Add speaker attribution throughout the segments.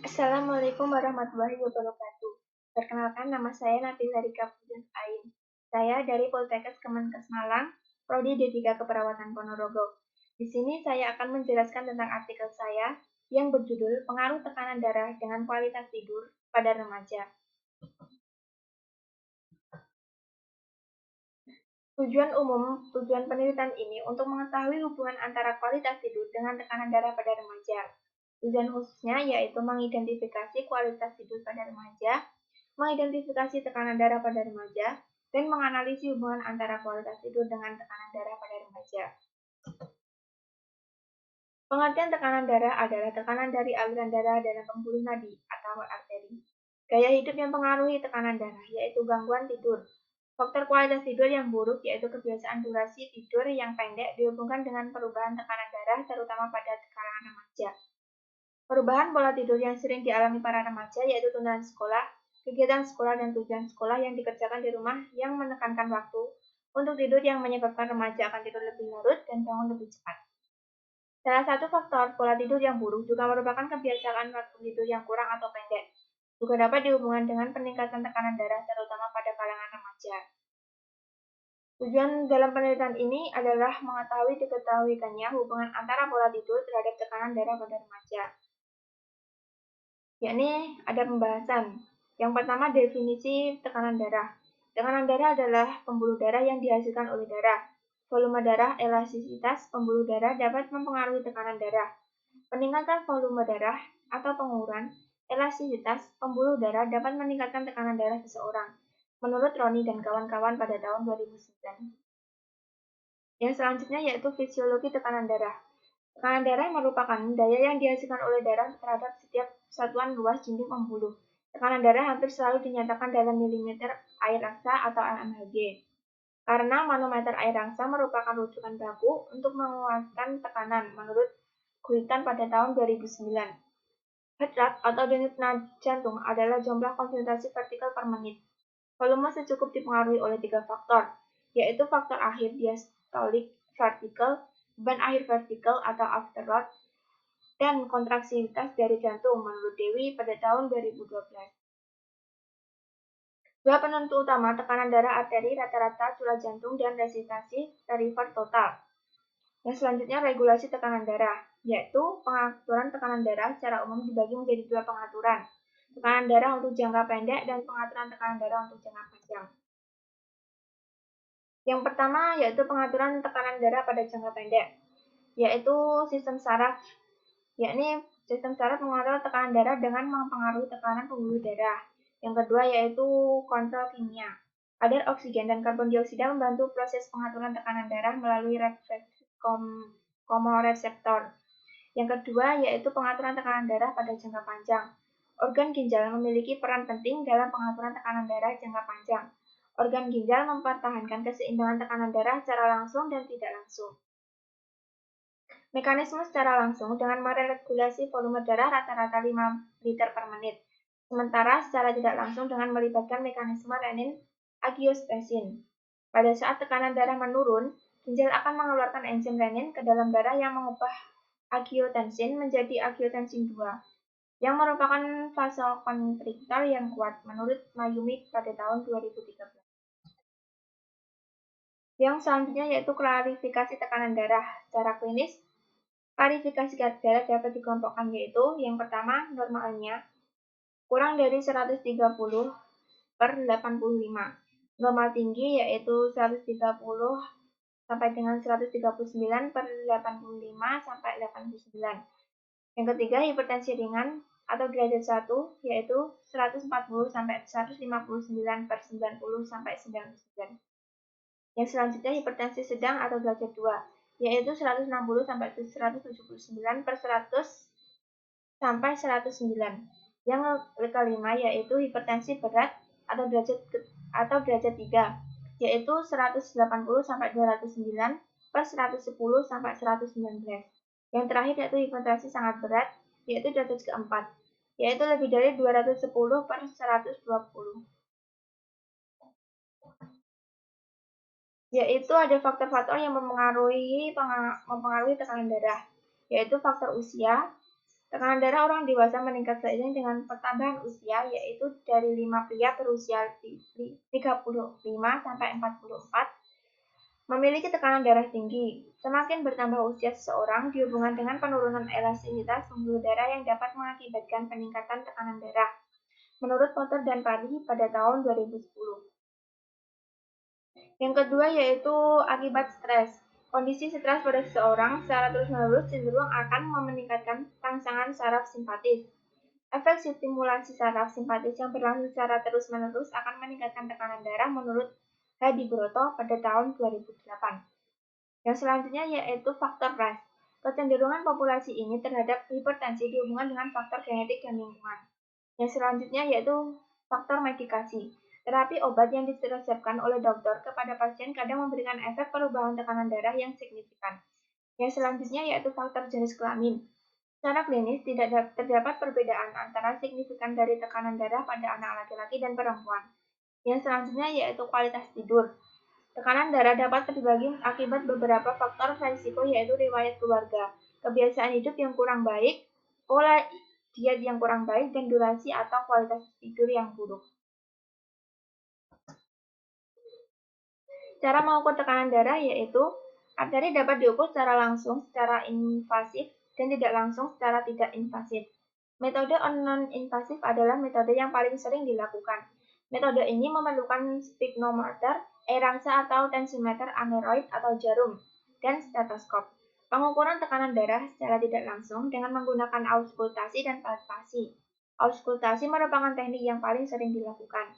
Speaker 1: Assalamualaikum warahmatullahi wabarakatuh. Perkenalkan, nama saya Nabila Rika Pudin Ain. Saya dari Poltekkes Kemenkes Malang, Prodi D3 Keperawatan Ponorogo. Di sini saya akan menjelaskan tentang artikel saya yang berjudul Pengaruh Tekanan Darah dengan Kualitas Tidur pada Remaja. Tujuan penelitian ini untuk mengetahui hubungan antara kualitas tidur dengan tekanan darah pada remaja. Tujuan khususnya yaitu mengidentifikasi kualitas tidur pada remaja, mengidentifikasi tekanan darah pada remaja, dan menganalisis hubungan antara kualitas tidur dengan tekanan darah pada remaja. Pengertian tekanan darah adalah tekanan dari aliran darah dalam pembuluh nadi atau arteri. Gaya hidup yang mempengaruhi tekanan darah yaitu gangguan tidur. Faktor kualitas tidur yang buruk yaitu kebiasaan durasi tidur yang pendek dihubungkan dengan perubahan tekanan darah terutama pada kalangan remaja. Perubahan pola tidur yang sering dialami para remaja yaitu tundaan sekolah, kegiatan sekolah dan tujuan sekolah yang dikerjakan di rumah yang menekankan waktu untuk tidur yang menyebabkan remaja akan tidur lebih larut dan bangun lebih cepat. Salah satu faktor pola tidur yang buruk juga merupakan kebiasaan waktu tidur yang kurang atau pendek. Juga dapat dihubungkan dengan peningkatan tekanan darah terutama pada kalangan remaja. Tujuan dalam penelitian ini adalah diketahuikannya hubungan antara pola tidur terhadap tekanan darah pada remaja. Yakni ada pembahasan. Yang pertama, definisi tekanan darah. Tekanan darah adalah pembuluh darah yang dihasilkan oleh darah. Volume darah, elastisitas pembuluh darah dapat mempengaruhi tekanan darah. Peningkatan volume darah atau pengukuran elastisitas pembuluh darah dapat meningkatkan tekanan darah seseorang, menurut Roni dan kawan-kawan pada tahun 2009. Yang selanjutnya yaitu fisiologi tekanan darah. Tekanan darah merupakan daya yang dihasilkan oleh darah terhadap setiap satuan luas dinding pembuluh. Tekanan darah hampir selalu dinyatakan dalam milimeter air raksa atau mmHg. Karena manometer air raksa merupakan rujukan baku untuk menguatkan tekanan menurut Guitan pada tahun 2009. Heart rate atau denyut jantung adalah jumlah konsentrasi vertikal per menit. Volume secukup dipengaruhi oleh 3 faktor, yaitu faktor akhir diastolik vertikal, beban akhir vertikal atau afterload, dan kontraksivitas dari jantung menurut Dewi pada tahun 2012. Dua penentu utama tekanan darah arteri rata-rata curah jantung dan resistasi perifer total. Yang selanjutnya regulasi tekanan darah, yaitu pengaturan tekanan darah secara umum dibagi menjadi dua pengaturan. Tekanan darah untuk jangka pendek dan pengaturan tekanan darah untuk jangka panjang. Yang pertama yaitu pengaturan tekanan darah pada jangka pendek, yaitu sistem saraf, yakni sistem saraf mengatur tekanan darah dengan mempengaruhi tekanan pembuluh darah. Yang kedua yaitu kontrol kimia. Kadar oksigen dan karbon dioksida membantu proses pengaturan tekanan darah melalui refleksi komoreseptor. Yang kedua yaitu pengaturan tekanan darah pada jangka panjang. Organ ginjal memiliki peran penting dalam pengaturan tekanan darah jangka panjang. Organ ginjal mempertahankan keseimbangan tekanan darah secara langsung dan tidak langsung. Mekanisme secara langsung dengan meregulasi volume darah rata-rata 5 liter per menit. Sementara secara tidak langsung dengan melibatkan mekanisme renin-angiotensin. Pada saat tekanan darah menurun, ginjal akan mengeluarkan enzim renin ke dalam darah yang mengubah angiotensin menjadi angiotensin 2, yang merupakan vasokonstriktor yang kuat, menurut Mayumi pada tahun 2013. Yang selanjutnya yaitu klarifikasi tekanan darah. Secara klinis, klarifikasi darah dapat dikelompokkan yaitu yang pertama, normalnya kurang dari 130 per 85. Normal tinggi yaitu 130 sampai dengan 139 per 85 sampai 89. Yang ketiga, hipertensi ringan atau derajat 1 yaitu 140 sampai 159 per 90 sampai 99. Yang selanjutnya hipertensi sedang atau derajat 2 yaitu 160 sampai 179 per 100 sampai 109. Yang kelima yaitu hipertensi berat atau derajat 3 yaitu 180 sampai 209 per 110 sampai 119. Yang terakhir yaitu hipertensi sangat berat yaitu derajat keempat yaitu lebih dari 210 per 120. Yaitu ada faktor-faktor yang mempengaruhi tekanan darah, yaitu faktor usia, Tekanan darah orang dewasa meningkat seiring dengan pertambahan usia, yaitu dari 5 pria berusia 35 sampai 44 memiliki tekanan darah tinggi. Semakin bertambah usia seseorang dihubungkan dengan penurunan elastisitas pembuluh darah yang dapat mengakibatkan peningkatan tekanan darah. Menurut Potter dan Parry pada tahun 2010. Yang kedua yaitu akibat stres. Kondisi stres pada seseorang secara terus-menerus cenderung akan meningkatkan rangsangan saraf simpatis. Efek stimulasi saraf simpatis yang berlangsung secara terus-menerus akan meningkatkan tekanan darah menurut Hadi Broto pada tahun 2008. Yang selanjutnya yaitu faktor ras. Kecenderungan populasi ini terhadap hipertensi dihubungkan dengan faktor genetik dan lingkungan. Yang selanjutnya yaitu faktor medikasi. Terapi obat yang diresepkan oleh dokter kepada pasien kadang memberikan efek perubahan tekanan darah yang signifikan. Yang selanjutnya yaitu faktor jenis kelamin. Secara klinis tidak terdapat perbedaan antara signifikan dari tekanan darah pada anak laki-laki dan perempuan. Yang selanjutnya yaitu kualitas tidur. Tekanan darah dapat terbagi akibat beberapa faktor risiko yaitu riwayat keluarga, kebiasaan hidup yang kurang baik, pola diet yang kurang baik, dan durasi atau kualitas tidur yang buruk. Cara mengukur tekanan darah yaitu arteri dapat diukur secara langsung, secara invasif, dan tidak langsung secara tidak invasif. Metode non-invasif adalah metode yang paling sering dilakukan. Metode ini memerlukan sphygmometer, rangsa atau tensimeter aneroid atau jarum, dan stetoskop. Pengukuran tekanan darah secara tidak langsung dengan menggunakan auskultasi dan palpasi. Auskultasi merupakan teknik yang paling sering dilakukan.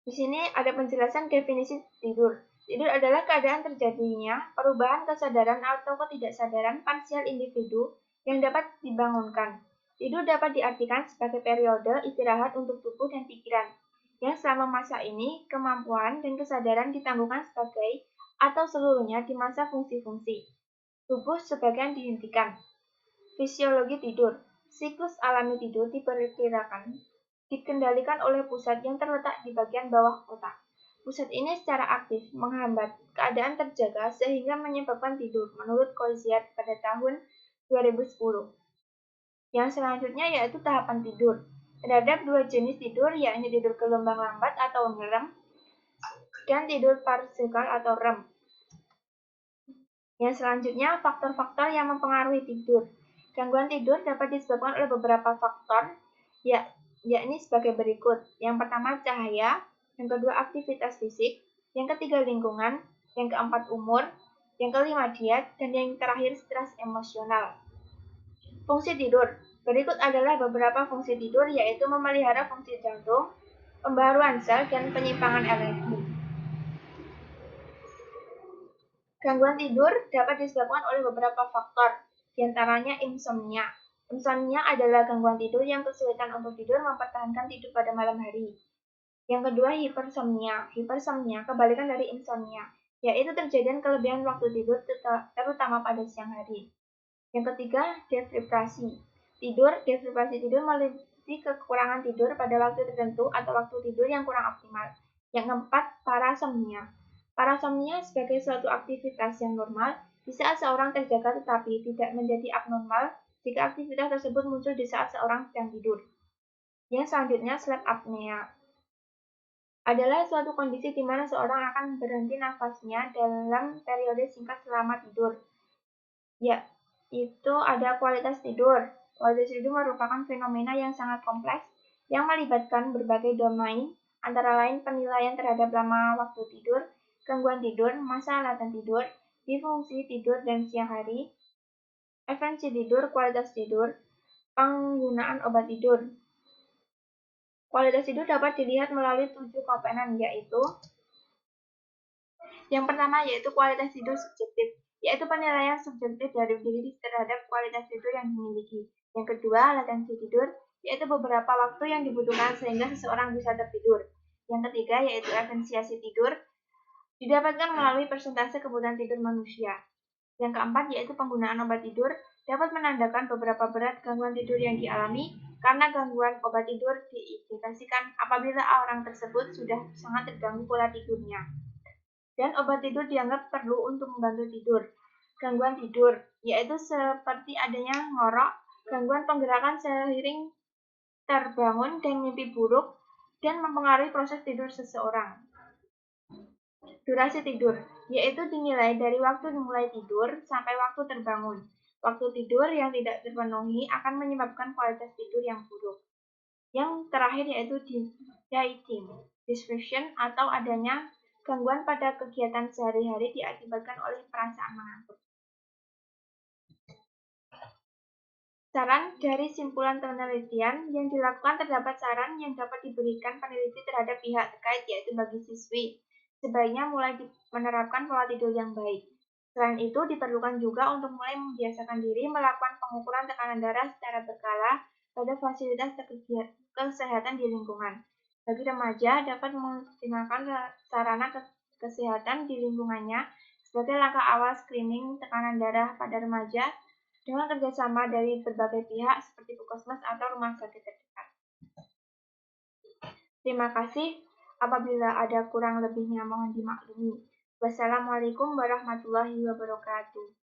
Speaker 1: Di sini ada penjelasan definisi tidur. Tidur adalah keadaan terjadinya perubahan kesadaran atau ketidaksadaran parsial individu yang dapat dibangunkan. Tidur dapat diartikan sebagai periode istirahat untuk tubuh dan pikiran, yang selama masa ini kemampuan dan kesadaran ditangguhkan sebagai atau seluruhnya di masa fungsi-fungsi. Tubuh sebagian dihentikan. Fisiologi tidur. Siklus alami tidur diperkirakan dikendalikan oleh pusat yang terletak di bagian bawah otak. Pusat ini secara aktif menghambat keadaan terjaga sehingga menyebabkan tidur, menurut Koziad pada tahun 2010. Yang selanjutnya yaitu tahapan tidur. Terhadap dua jenis tidur, yakni tidur gelombang lambat atau REM dan tidur parsikal atau REM. Yang selanjutnya, faktor-faktor yang mempengaruhi tidur. Gangguan tidur dapat disebabkan oleh beberapa faktor, yakni sebagai berikut. Yang pertama cahaya, yang kedua aktivitas fisik, yang ketiga lingkungan, yang keempat umur, yang kelima diet, dan yang terakhir stres emosional. Fungsi tidur. Berikut adalah beberapa fungsi tidur, yaitu memelihara fungsi jantung, pembaruan sel, dan penyimpangan energi. Gangguan tidur dapat disebabkan oleh beberapa faktor, diantaranya insomnia. Insomnia adalah gangguan tidur yang kesulitan untuk tidur mempertahankan tidur pada malam hari. Yang kedua, hipersomnia. Hipersomnia kebalikan dari insomnia, yaitu terjadian kelebihan waktu tidur terutama pada siang hari. Yang ketiga, deprivasi. Deprivasi tidur meliputi kekurangan tidur pada waktu tertentu atau waktu tidur yang kurang optimal. Yang keempat, parasomnia. Parasomnia sebagai suatu aktivitas yang normal di saat seorang terjaga tetapi tidak menjadi abnormal jika aktivitas tersebut muncul di saat seorang sedang tidur. Yang selanjutnya, sleep apnea adalah suatu kondisi di mana seorang akan berhenti nafasnya dalam periode singkat selama tidur. Itu ada kualitas tidur. Kualitas tidur merupakan fenomena yang sangat kompleks yang melibatkan berbagai domain, antara lain penilaian terhadap lama waktu tidur, gangguan tidur, masa laten tidur, disfungsi tidur dan siang hari, efisiensi tidur, kualitas tidur, penggunaan obat tidur. Kualitas tidur dapat dilihat melalui 7 komponen, yaitu yang pertama yaitu kualitas tidur subjektif, yaitu penilaian subjektif dari diri terhadap kualitas tidur yang dimiliki. Yang kedua, latensi tidur, yaitu beberapa waktu yang dibutuhkan sehingga seseorang bisa tertidur. Yang ketiga, yaitu efisiensi tidur, didapatkan melalui persentase kebutuhan tidur manusia. Yang keempat, yaitu penggunaan obat tidur, dapat menandakan beberapa berat gangguan tidur yang dialami karena gangguan obat tidur diindikasikan apabila orang tersebut sudah sangat terganggu pola tidurnya. Dan obat tidur dianggap perlu untuk membantu tidur. gangguan tidur, yaitu seperti adanya ngorok, gangguan penggerakan seiring terbangun dan mimpi buruk, dan mempengaruhi proses tidur seseorang. Durasi tidur, yaitu dinilai dari waktu mulai tidur sampai waktu terbangun. Waktu tidur yang tidak terpenuhi akan menyebabkan kualitas tidur yang buruk. Yang terakhir yaitu daytime disruption atau adanya gangguan pada kegiatan sehari-hari diakibatkan oleh perasaan mengantuk. Saran dari simpulan penelitian yang dilakukan terdapat saran yang dapat diberikan peneliti terhadap pihak terkait yaitu bagi siswi. Sebaiknya mulai menerapkan pola tidur yang baik. Selain itu, diperlukan juga untuk mulai membiasakan diri melakukan pengukuran tekanan darah secara berkala pada fasilitas kesehatan di lingkungan. Bagi remaja, dapat mengoptimalkan sarana kesehatan di lingkungannya sebagai langkah awal screening tekanan darah pada remaja dengan kerjasama dari berbagai pihak seperti puskesmas atau rumah sakit terdekat. Terima kasih. Apabila ada kurang lebihnya mohon dimaklumi. Wassalamualaikum warahmatullahi wabarakatuh.